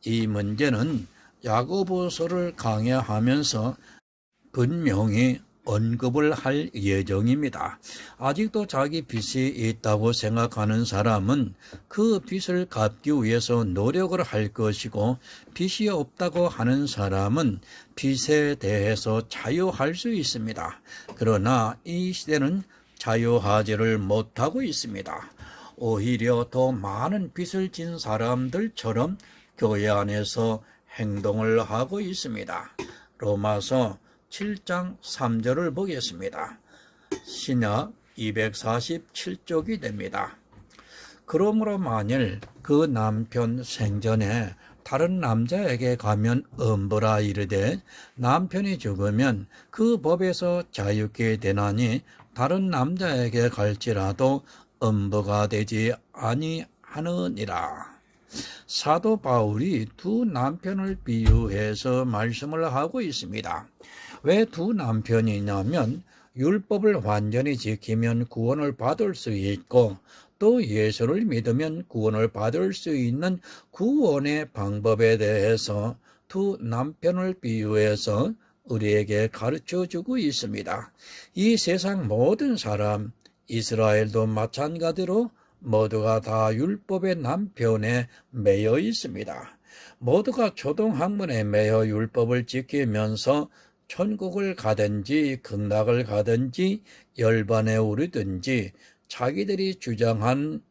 이 문제는 야고보서를 강해하면서 분명히 언급을 할 예정입니다. 아직도 자기 빚이 있다고 생각하는 사람은 그 빚을 갚기 위해서 노력을 할 것이고, 빚이 없다고 하는 사람은 빚에 대해서 자유할 수 있습니다. 그러나 이 시대는 자유하지를 못하고 있습니다. 오히려 더 많은 빚을 진 사람들처럼 교회 안에서 행동을 하고 있습니다. 로마서 7장 3절을 보겠습니다. 신약 247쪽이 됩니다. 그러므로 만일 그 남편 생전에 다른 남자에게 가면 엄보라 이르되 남편이 죽으면 그 법에서 자유케 되나니 다른 남자에게 갈지라도 엄보가 되지 아니하느니라. 사도 바울이 두 남편을 비유해서 말씀을 하고 있습니다. 왜 두 남편이냐면 율법을 완전히 지키면 구원을 받을 수 있고, 또 예수를 믿으면 구원을 받을 수 있는 구원의 방법에 대해서 두 남편을 비유해서 우리에게 가르쳐주고 있습니다. 이 세상 모든 사람, 이스라엘도 마찬가지로 모두가 다 율법의 남편에 매여 있습니다. 모두가 초등학문에 매여 율법을 지키면서 천국을 가든지 극락을 가든지 열반에 오르든지 자기들이 주장하는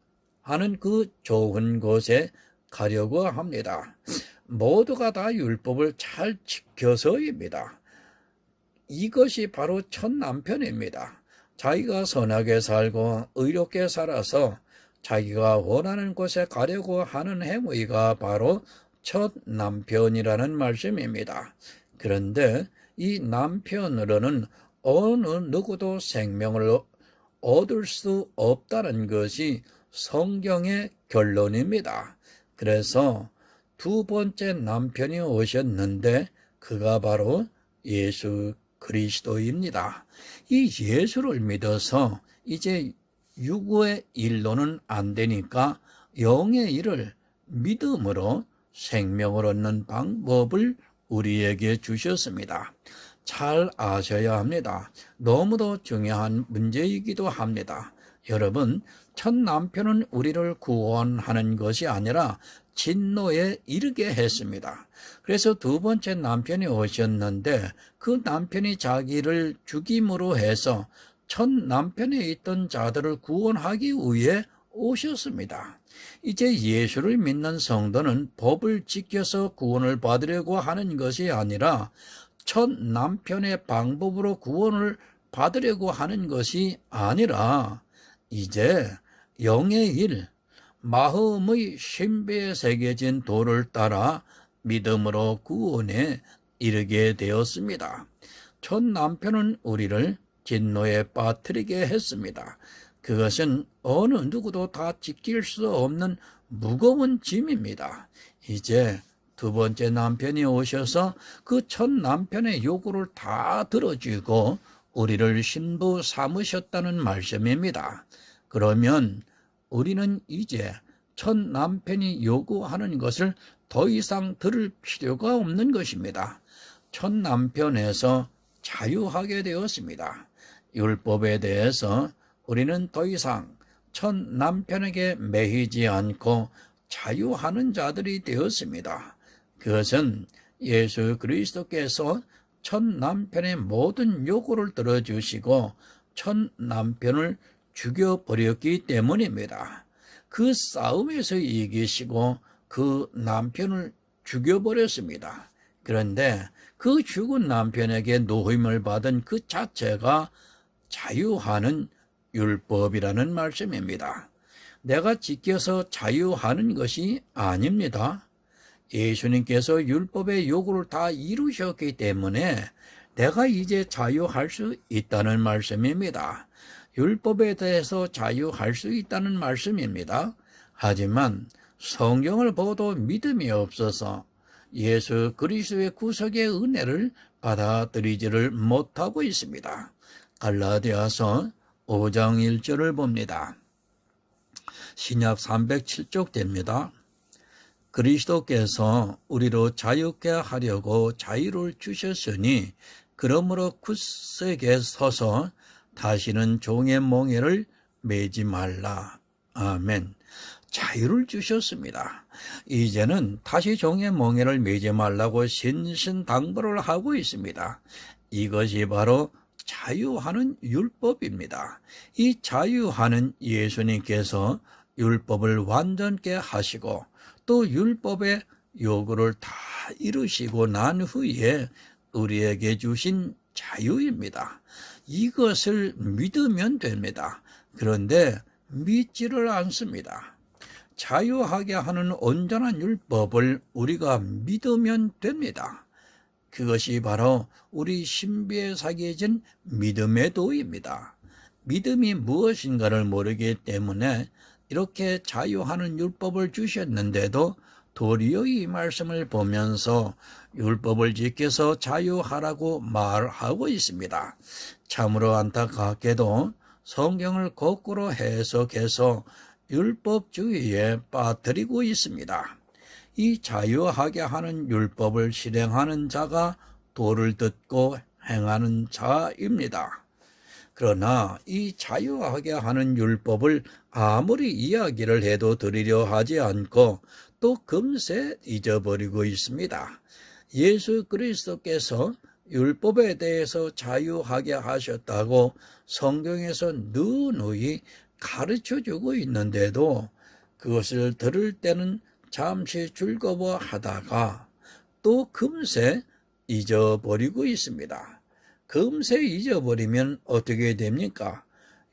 그 좋은 곳에 가려고 합니다. 모두가 다 율법을 잘 지켜서입니다. 이것이 바로 첫 남편입니다. 자기가 선하게 살고 의롭게 살아서 자기가 원하는 곳에 가려고 하는 행위가 바로 첫 남편이라는 말씀입니다. 그런데 이 남편으로는 어느 누구도 생명을 얻을 수 없다는 것이 성경의 결론입니다. 그래서 두 번째 남편이 오셨는데 그가 바로 예수 그리스도입니다. 이 예수를 믿어서 이제 육의 일로는 안 되니까 영의 일을 믿음으로 생명을 얻는 방법을 우리에게 주셨습니다. 잘 아셔야 합니다. 너무도 중요한 문제이기도 합니다. 여러분, 첫 남편은 우리를 구원하는 것이 아니라 진노에 이르게 했습니다. 그래서 두 번째 남편이 오셨는데 그 남편이 자기를 죽임으로 해서 첫 남편에 있던 자들을 구원하기 위해 오셨습니다. 이제 예수를 믿는 성도는 법을 지켜서 구원을 받으려고 하는 것이 아니라 첫 남편의 방법으로 구원을 받으려고 하는 것이 아니라 이제 영의 일, 마음의 신비에 새겨진 도를 따라 믿음으로 구원에 이르게 되었습니다. 첫 남편은 우리를 진노에 빠뜨리게 했습니다. 그것은 어느 누구도 다 지킬 수 없는 무거운 짐입니다. 이제 두 번째 남편이 오셔서 그 첫 남편의 요구를 다 들어주고 우리를 신부 삼으셨다는 말씀입니다. 그러면 우리는 이제 첫 남편이 요구하는 것을 더 이상 들을 필요가 없는 것입니다. 첫 남편에서 자유하게 되었습니다. 율법에 대해서 우리는 더 이상 첫 남편에게 매이지 않고 자유하는 자들이 되었습니다. 그것은 예수 그리스도께서 첫 남편의 모든 요구를 들어주시고 첫 남편을 죽여버렸기 때문입니다. 그 싸움에서 이기시고 그 남편을 죽여버렸습니다. 그런데 그 죽은 남편에게 노임을 받은 그 자체가 자유하는 율법이라는 말씀입니다. 내가 지켜서 자유하는 것이 아닙니다. 예수님께서 율법의 요구를 다 이루셨기 때문에 내가 이제 자유할 수 있다는 말씀입니다. 율법에 대해서 자유할 수 있다는 말씀입니다. 하지만 성경을 보고도 믿음이 없어서 예수 그리스도의 구속의 은혜를 받아들이지를 못하고 있습니다. 갈라디아서 5장 1절을 봅니다. 신약 307쪽됩니다. 그리스도께서 우리로 자유케 하려고 자유를 주셨으니 그러므로 굳세게 서서 다시는 종의 몽에를 매지 말라. 아멘. 자유를 주셨습니다. 이제는 다시 종의 몽에를 매지 말라고 신신당부를 하고 있습니다. 이것이 바로 자유하는 율법입니다. 이 자유하는 예수님께서 율법을 완전케 하시고 또 율법의 요구를 다 이루시고 난 후에 우리에게 주신 자유입니다. 이것을 믿으면 됩니다. 그런데 믿지를 않습니다. 자유하게 하는 온전한 율법을 우리가 믿으면 됩니다. 그것이 바로 우리 신비에 새겨진 믿음의 도입니다. 믿음이 무엇인가를 모르기 때문에 이렇게 자유하는 율법을 주셨는데도 도리어 이 말씀을 보면서 율법을 지켜서 자유하라고 말하고 있습니다. 참으로 안타깝게도 성경을 거꾸로 해석해서 율법주의에 빠뜨리고 있습니다. 이 자유하게 하는 율법을 실행하는 자가 도를 듣고 행하는 자입니다. 그러나 이 자유하게 하는 율법을 아무리 이야기를 해도 들으려 하지 않고 또 금세 잊어버리고 있습니다. 예수 그리스도께서 율법에 대해서 자유하게 하셨다고 성경에서 누누이 가르쳐주고 있는데도 그것을 들을 때는 잠시 즐거워하다가 또 금세 잊어버리고 있습니다. 금세 잊어버리면 어떻게 됩니까?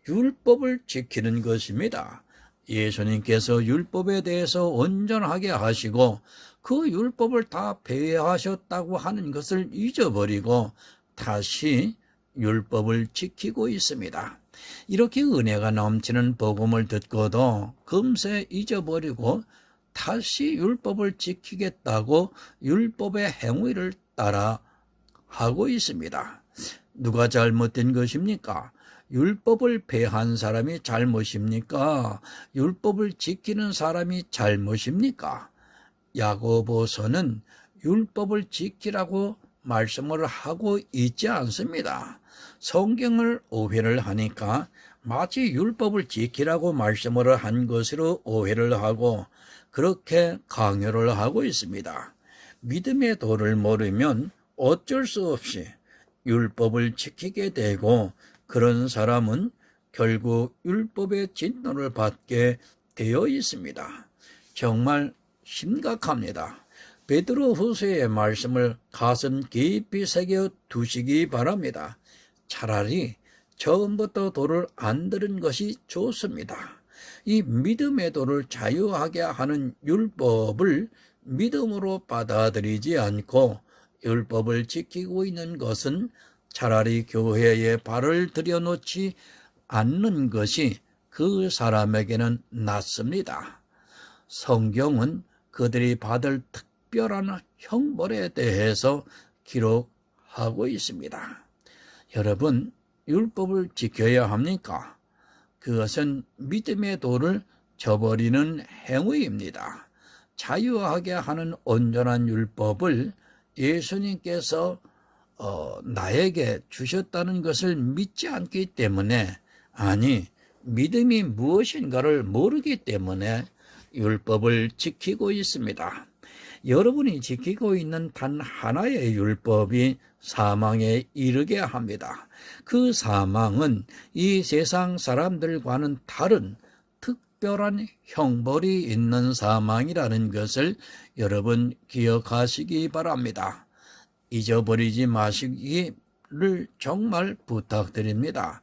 율법을 지키는 것입니다. 예수님께서 율법에 대해서 온전하게 하시고 그 율법을 다 폐하셨다고 하는 것을 잊어버리고 다시 율법을 지키고 있습니다. 이렇게 은혜가 넘치는 복음을 듣고도 금세 잊어버리고 다시 율법을 지키겠다고 율법의 행위를 따라 하고 있습니다. 누가 잘못된 것입니까? 율법을 폐한 사람이 잘못입니까? 율법을 지키는 사람이 잘못입니까? 야고보서는 율법을 지키라고 말씀을 하고 있지 않습니다. 성경을 오해를 하니까 마치 율법을 지키라고 말씀을 한 것으로 오해를 하고 그렇게 강요를 하고 있습니다. 믿음의 도를 모르면 어쩔 수 없이 율법을 지키게 되고 그런 사람은 결국 율법의 진노를 받게 되어 있습니다. 정말 심각합니다. 베드로후서의 말씀을 가슴 깊이 새겨 두시기 바랍니다. 차라리 처음부터 도를 안 들은 것이 좋습니다. 이 믿음의 도를 자유하게 하는 율법을 믿음으로 받아들이지 않고 율법을 지키고 있는 것은 차라리 교회에 발을 들여놓지 않는 것이 그 사람에게는 낫습니다. 성경은 그들이 받을 특별한 형벌에 대해서 기록하고 있습니다. 여러분, 율법을 지켜야 합니까? 그것은 믿음의 도를 저버리는 행위입니다. 자유하게 하는 온전한 율법을 예수님께서 나에게 주셨다는 것을 믿지 않기 때문에, 아니 믿음이 무엇인가를 모르기 때문에 율법을 지키고 있습니다. 여러분이 지키고 있는 단 하나의 율법이 사망에 이르게 합니다. 그 사망은 이 세상 사람들과는 다른 특별한 형벌이 있는 사망이라는 것을 여러분 기억하시기 바랍니다. 잊어버리지 마시기를 정말 부탁드립니다.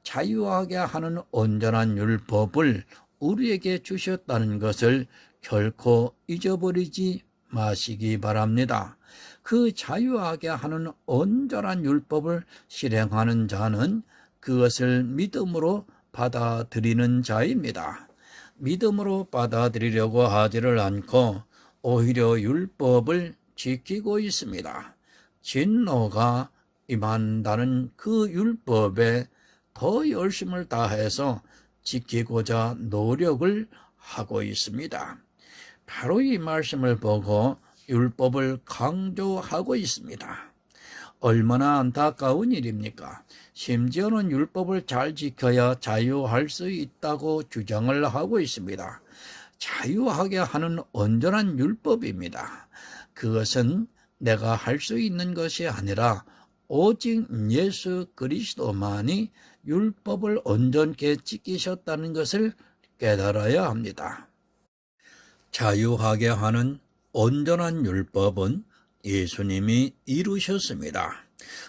자유하게 하는 온전한 율법을 우리에게 주셨다는 것을 결코 잊어버리지 마시기 바랍니다. 그 자유하게 하는 온전한 율법을 실행하는 자는 그것을 믿음으로 받아들이는 자입니다. 믿음으로 받아들이려고 하지를 않고 오히려 율법을 지키고 있습니다. 진노가 임한다는 그 율법에 더 열심을 다해서 지키고자 노력을 하고 있습니다. 바로 이 말씀을 보고 율법을 강조하고 있습니다. 얼마나 안타까운 일입니까? 심지어는 율법을 잘 지켜야 자유할 수 있다고 주장을 하고 있습니다. 자유하게 하는 온전한 율법입니다. 그것은 내가 할 수 있는 것이 아니라 오직 예수 그리스도만이 율법을 온전케 지키셨다는 것을 깨달아야 합니다. 자유하게 하는 온전한 율법은 예수님이 이루셨습니다.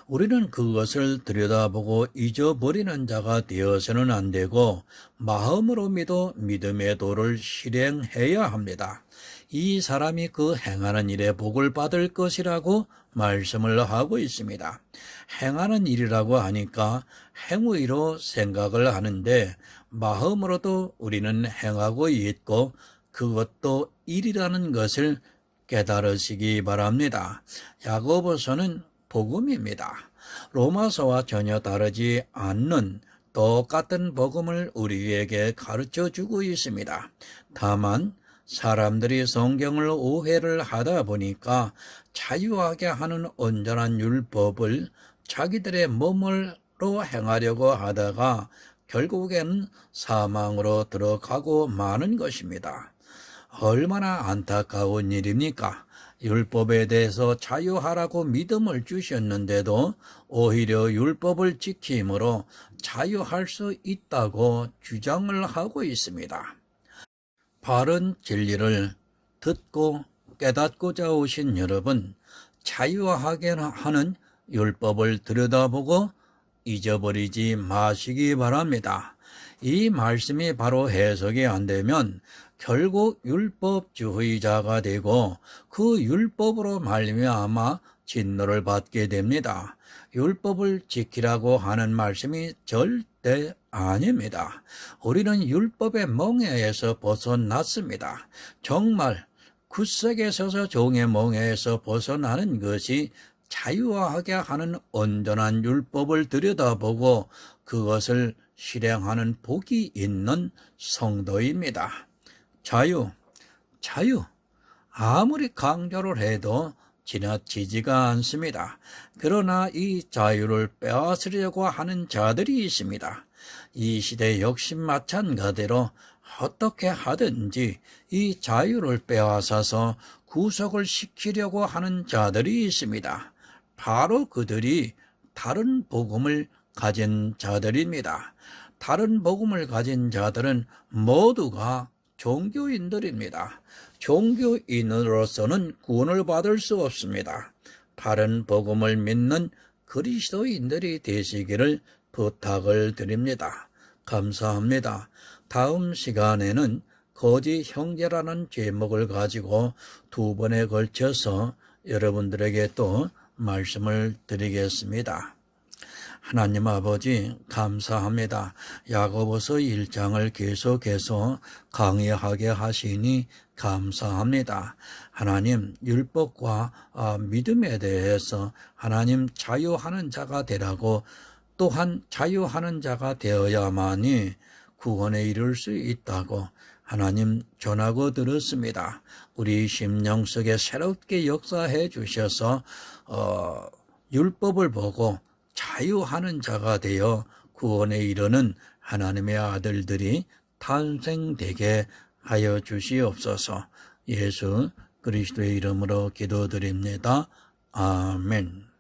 우리는 그것을 들여다보고 잊어버리는 자가 되어서는 안 되고 마음으로 믿어 믿음의 도를 실행해야 합니다. 이 사람이 그 행하는 일에 복을 받을 것이라고 말씀을 하고 있습니다. 행하는 일이라고 하니까 행위로 생각을 하는데 마음으로도 우리는 행하고 있고 그것도 일이라는 것을 깨달으시기 바랍니다. 야고보서는 복음입니다. 로마서와 전혀 다르지 않는 똑같은 복음을 우리에게 가르쳐주고 있습니다. 다만 사람들이 성경을 오해를 하다 보니까 자유하게 하는 온전한 율법을 자기들의 몸으로 행하려고 하다가 결국에는 사망으로 들어가고 마는 것입니다. 얼마나 안타까운 일입니까? 율법에 대해서 자유하라고 믿음을 주셨는데도 오히려 율법을 지킴으로 자유할 수 있다고 주장을 하고 있습니다. 바른 진리를 듣고 깨닫고자 오신 여러분, 자유하게 하는 율법을 들여다보고 잊어버리지 마시기 바랍니다. 이 말씀이 바로 해석이 안 되면 결국 율법주의자가 되고 그 율법으로 말미암아 진노를 받게 됩니다. 율법을 지키라고 하는 말씀이 절대 아닙니다. 우리는 율법의 멍에에서 벗어났습니다. 정말 굳세게 서서 종의 멍에에서 벗어나는 것이 자유하게 하는 온전한 율법을 들여다보고 그것을 실행하는 복이 있는 성도입니다. 자유. 아무리 강조를 해도 지나치지가 않습니다. 그러나 이 자유를 빼앗으려고 하는 자들이 있습니다. 이 시대 역시 마찬가지로 어떻게 하든지 이 자유를 빼앗아서 구속을 시키려고 하는 자들이 있습니다. 바로 그들이 다른 복음을 가진 자들입니다. 다른 복음을 가진 자들은 모두가 종교인들입니다. 종교인으로서는 구원을 받을 수 없습니다. 바른 복음을 믿는 그리스도인들이 되시기를 부탁을 드립니다. 감사합니다. 다음 시간에는 거짓 형제라는 제목을 가지고 2번에 걸쳐서 여러분들에게 또 말씀을 드리겠습니다. 하나님 아버지 감사합니다. 야고보서 1장을 계속해서 강의하게 하시니 감사합니다. 하나님 율법과 믿음에 대해서 하나님 자유하는 자가 되라고 또한 자유하는 자가 되어야만이 구원에 이를 수 있다고 하나님 전하고 들었습니다. 우리 심령 속에 새롭게 역사해 주셔서 율법을 보고 자유하는 자가 되어 구원에 이르는 하나님의 아들들이 탄생되게 하여 주시옵소서. 예수 그리스도의 이름으로 기도드립니다. 아멘.